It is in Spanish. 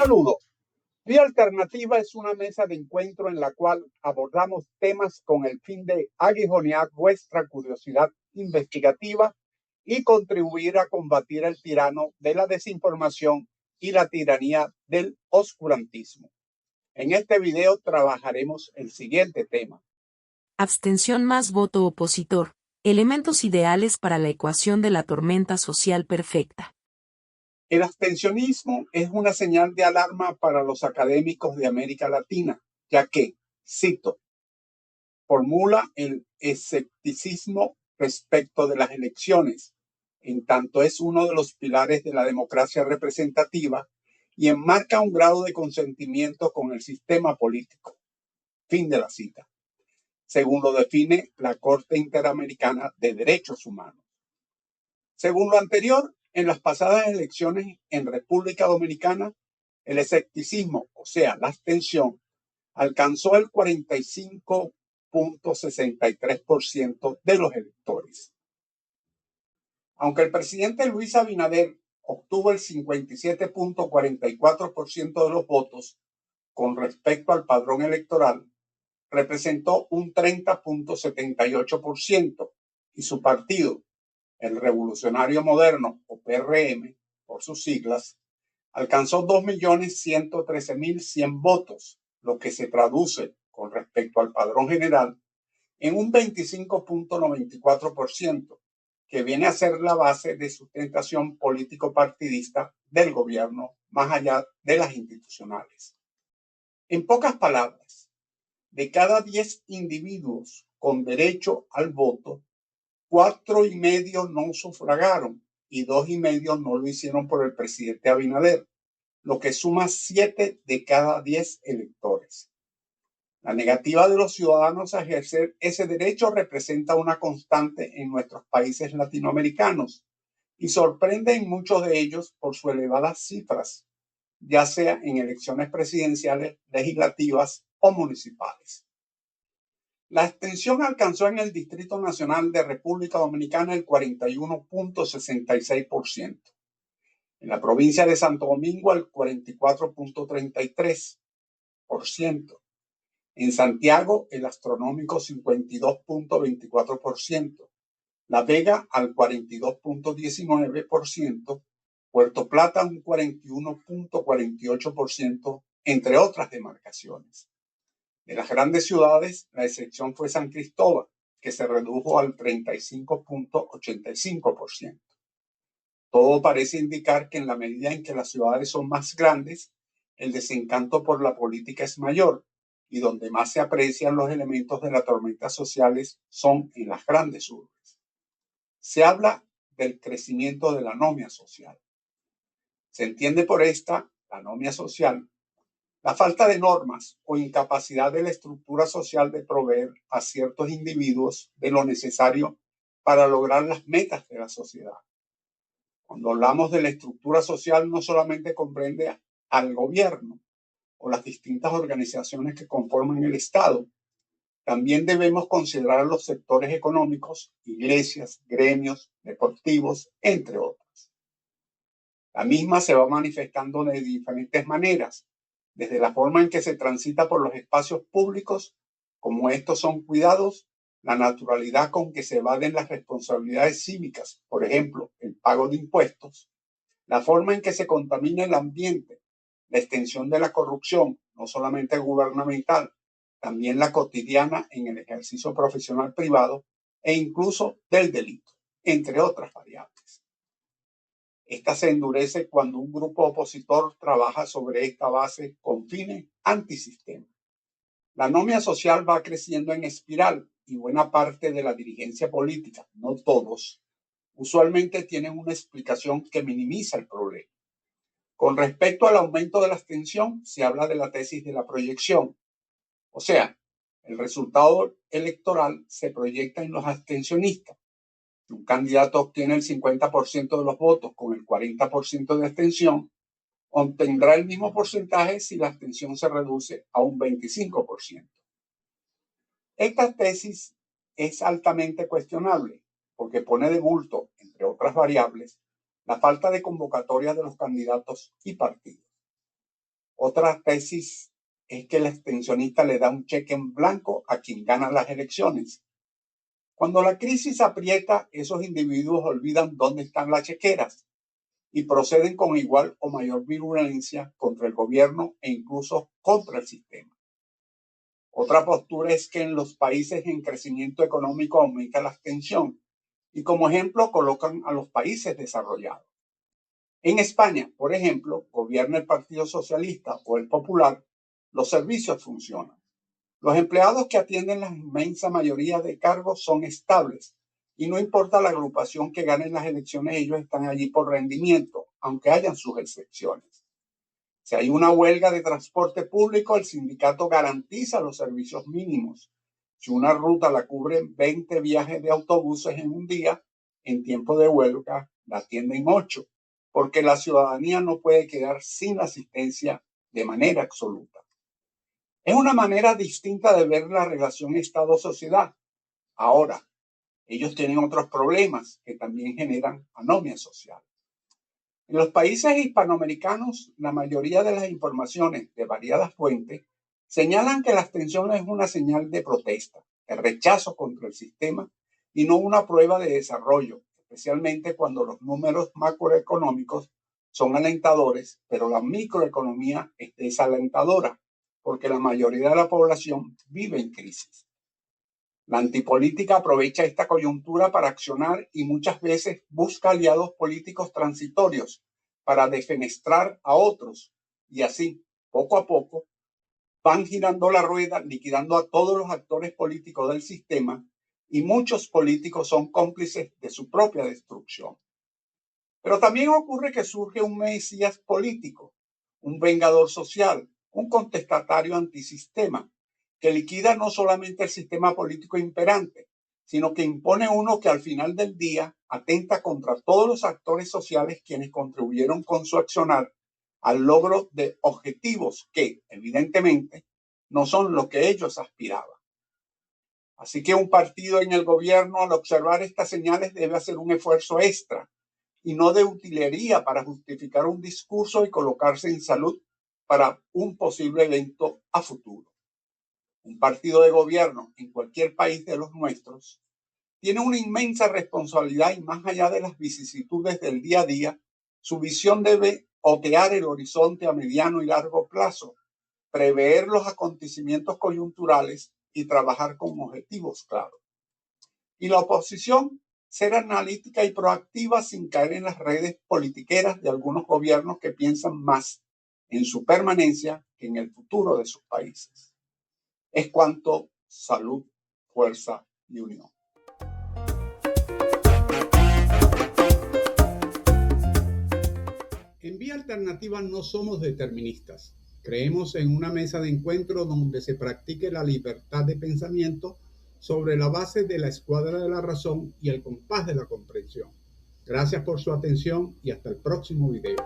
saludo. Vía Alternativa es una mesa de encuentro en la cual abordamos temas con el fin de aguijonear vuestra curiosidad investigativa y contribuir a combatir el tirano de la desinformación y la tiranía del oscurantismo. En este video trabajaremos el siguiente tema. Abstención más voto opositor. Elementos ideales para la ecuación de la tormenta social perfecta. El abstencionismo es una señal de alarma para los académicos de América Latina, ya que, cito, formula el escepticismo respecto de las elecciones, en tanto es uno de los pilares de la democracia representativa y enmarca un grado de consentimiento con el sistema político. Fin de la cita. Según lo define la Corte Interamericana de Derechos Humanos. Según lo anterior, en las pasadas elecciones en República Dominicana, el escepticismo, o sea, la abstención, alcanzó el 45.63% de los electores. Aunque el presidente Luis Abinader obtuvo el 57.44% de los votos con respecto al padrón electoral, representó un 30.78% y su partido, el Revolucionario Moderno, o PRM, por sus siglas, alcanzó 2.113.100 votos, lo que se traduce, con respecto al padrón general, en un 25.94%, que viene a ser la base de sustentación político-partidista del gobierno, más allá de las institucionales. En pocas palabras, de cada 10 individuos con derecho al voto, 4,5 no sufragaron y 2,5 no lo hicieron por el presidente Abinader, lo que suma 7 de cada 10 electores. La negativa de los ciudadanos a ejercer ese derecho representa una constante en nuestros países latinoamericanos y sorprende en muchos de ellos por sus elevadas cifras, ya sea en elecciones presidenciales, legislativas o municipales. La abstención alcanzó en el Distrito Nacional de República Dominicana el 41.66%. En la provincia de Santo Domingo el 44.33%. En Santiago el astronómico 52.24%. La Vega al 42.19%. Puerto Plata un 41.48%, entre otras demarcaciones. De las grandes ciudades, la excepción fue San Cristóbal, que se redujo al 35.85%. Todo parece indicar que en la medida en que las ciudades son más grandes, el desencanto por la política es mayor y donde más se aprecian los elementos de la tormenta sociales son en las grandes urbes. Se habla del crecimiento de la anomia social. Se entiende por esta, la anomia social, la falta de normas o incapacidad de la estructura social de proveer a ciertos individuos de lo necesario para lograr las metas de la sociedad. Cuando hablamos de la estructura social, no solamente comprende al gobierno o las distintas organizaciones que conforman el Estado, también debemos considerar los sectores económicos, iglesias, gremios, deportivos, entre otros. La misma se va manifestando de diferentes maneras, desde la forma en que se transita por los espacios públicos, como estos son cuidados, la naturalidad con que se evaden las responsabilidades cívicas, por ejemplo, el pago de impuestos, la forma en que se contamina el ambiente, la extensión de la corrupción, no solamente gubernamental, también la cotidiana en el ejercicio profesional privado e incluso del delito, entre otras variables. Esta se endurece cuando un grupo opositor trabaja sobre esta base con fines antisistema. La anomia social va creciendo en espiral y buena parte de la dirigencia política, no todos, usualmente tienen una explicación que minimiza el problema. Con respecto al aumento de la abstención, se habla de la tesis de la proyección. O sea, el resultado electoral se proyecta en los abstencionistas. Un candidato obtiene el 50% de los votos con el 40% de abstención, obtendrá el mismo porcentaje si la abstención se reduce a un 25%. Esta tesis es altamente cuestionable porque pone de bulto, entre otras variables, la falta de convocatoria de los candidatos y partidos. Otra tesis es que el abstencionista le da un cheque en blanco a quien gana las elecciones. Cuando la crisis aprieta, esos individuos olvidan dónde están las chequeras y proceden con igual o mayor virulencia contra el gobierno e incluso contra el sistema. Otra postura es que en los países en crecimiento económico aumenta la abstención y como ejemplo colocan a los países desarrollados. En España, por ejemplo, gobierna el Partido Socialista o el Popular, los servicios funcionan. Los empleados que atienden la inmensa mayoría de cargos son estables y no importa la agrupación que gane las elecciones, ellos están allí por rendimiento, aunque hayan sus excepciones. Si hay una huelga de transporte público, el sindicato garantiza los servicios mínimos. Si una ruta la cubren 20 viajes de autobuses en un día, en tiempo de huelga la atienden 8, porque la ciudadanía no puede quedar sin asistencia de manera absoluta. Es una manera distinta de ver la relación Estado-sociedad. Ahora, ellos tienen otros problemas que también generan anomia social. En los países hispanoamericanos, la mayoría de las informaciones de variadas fuentes señalan que la abstención es una señal de protesta, de rechazo contra el sistema y no una prueba de desarrollo, especialmente cuando los números macroeconómicos son alentadores, pero la microeconomía es desalentadora, porque la mayoría de la población vive en crisis. La antipolítica aprovecha esta coyuntura para accionar y muchas veces busca aliados políticos transitorios para defenestrar a otros y así, poco a poco, van girando la rueda, liquidando a todos los actores políticos del sistema y muchos políticos son cómplices de su propia destrucción. Pero también ocurre que surge un mesías político, un vengador social, un contestatario antisistema, que liquida no solamente el sistema político imperante, sino que impone uno que al final del día atenta contra todos los actores sociales quienes contribuyeron con su accionar al logro de objetivos que, evidentemente, no son lo que ellos aspiraban. Así que un partido en el gobierno, al observar estas señales, debe hacer un esfuerzo extra y no de utilería para justificar un discurso y colocarse en salud para un posible evento a futuro. Un partido de gobierno en cualquier país de los nuestros tiene una inmensa responsabilidad y más allá de las vicisitudes del día a día, su visión debe otear el horizonte a mediano y largo plazo, prever los acontecimientos coyunturales y trabajar con objetivos claros. Y la oposición, ser analítica y proactiva sin caer en las redes politiqueras de algunos gobiernos que piensan más en su permanencia que en el futuro de sus países. Es cuanto, salud, fuerza y unión. En Vía Alternativa no somos deterministas. Creemos en una mesa de encuentro donde se practique la libertad de pensamiento sobre la base de la escuadra de la razón y el compás de la comprensión. Gracias por su atención y hasta el próximo video.